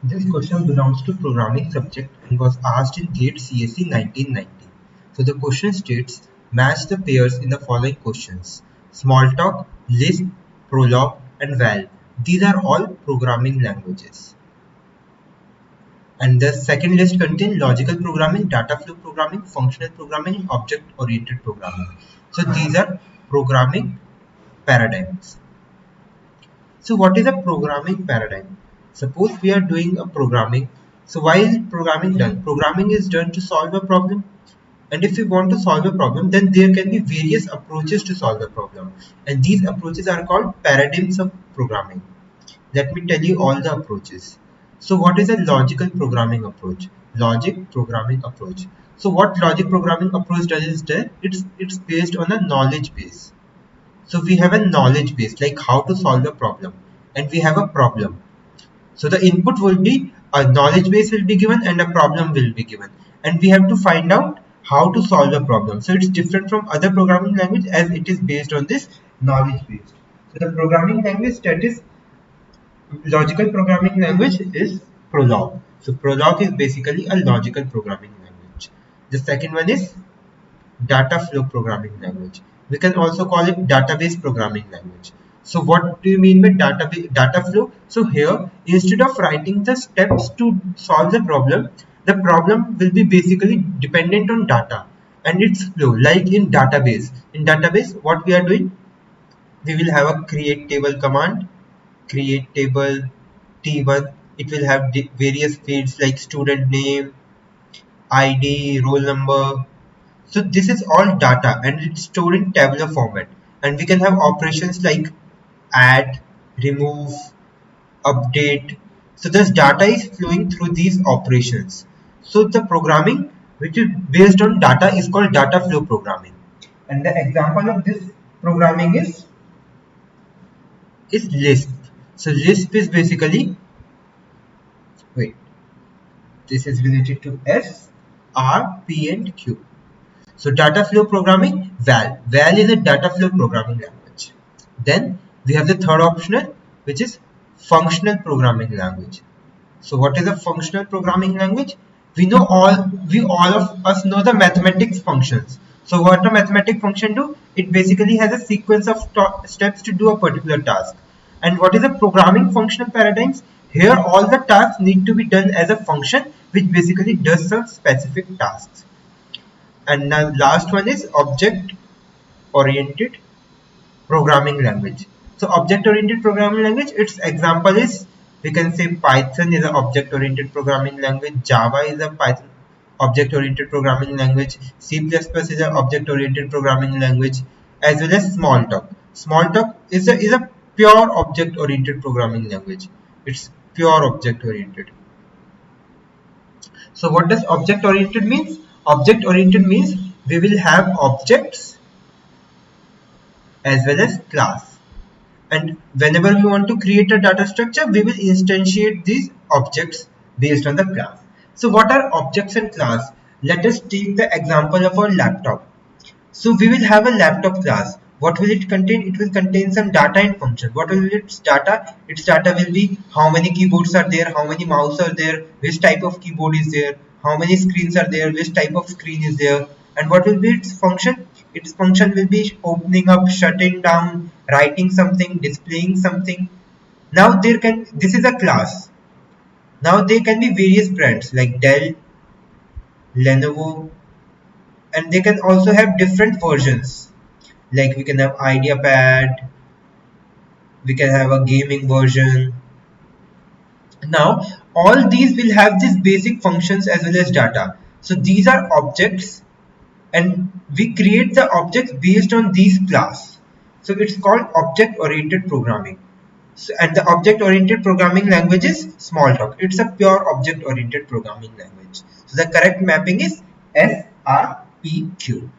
This question belongs to programming subject and was asked in GATE CSE 1990. So the question states, match the pairs in the following questions. Smalltalk, Lisp, Prolog and Val. These are all programming languages. And the second list contains logical programming, data flow programming, functional programming, and object-oriented programming. So these are programming paradigms. So what is a programming paradigm? Suppose we are doing a programming. So why is programming done? Programming is done to solve a problem. And if we want to solve a problem, then there can be various approaches to solve the problem. And these approaches are called paradigms of programming. Let me tell you all the approaches. So what is a logical programming approach? Logic programming approach. So what logic programming approach does is that it's based on a knowledge base. So we have a knowledge base, like how to solve the problem, and we have a problem. So the input will be a knowledge base will be given and a problem will be given, and we have to find out how to solve the problem. So it's different from other programming language as it is based on this knowledge base. So the programming language that is logical programming language is Prolog. So Prolog is basically a logical programming language. The second one is data flow programming language. We can also call it database programming language. So what do you mean by data flow? So here, instead of writing the steps to solve the problem will be basically dependent on data and its flow. Like in database. In database, what we are doing? We will have a create table command, create table T1. It will have various fields like student name, ID, roll number. So this is all data and it's stored in tabular format, and we can have operations like add, remove, update. So this data is flowing through these operations. So the programming which is based on data is called data flow programming. And the example of this programming is Lisp. So Lisp is basically, wait, this is related to S, R, P and Q. So data flow programming, Val. Val is a data flow programming language. Then we have the third optional, which is functional programming language. So what is a functional programming language? We all of us know the mathematics functions. So what a mathematic function do? It basically has a sequence of steps to do a particular task. And what is a programming functional paradigms? Here all the tasks need to be done as a function which basically does some specific tasks. And the last one is object oriented programming language. So object oriented programming language, its example is, we can say Python is an object oriented programming language, Java is a Python object oriented programming language, C++ is an object oriented programming language, as well as Smalltalk. Smalltalk is a pure object oriented programming language. It's pure object oriented. So what does object oriented means? Object oriented means we will have objects as well as class, and whenever we want to create a data structure, we will instantiate these objects based on the class. So what are objects and class? Let us take the example of our laptop. So we will have a laptop class. What will it contain? It will contain some data and function. What will its data? Its data will be how many keyboards are there, how many mouse are there, which type of keyboard is there, how many screens are there, which type of screen is there, and what will be its function? Its function will be opening up, shutting down, writing something, displaying something. Now this is a class. Now there can be various brands like Dell, Lenovo, and they can also have different versions. Like we can have IdeaPad, we can have a gaming version. Now all these will have these basic functions as well as data. So these are objects and we create the objects based on these class. So it's called object oriented programming. So, and the object oriented programming language is Smalltalk. It's a pure object oriented programming language. So the correct mapping is SRPQ.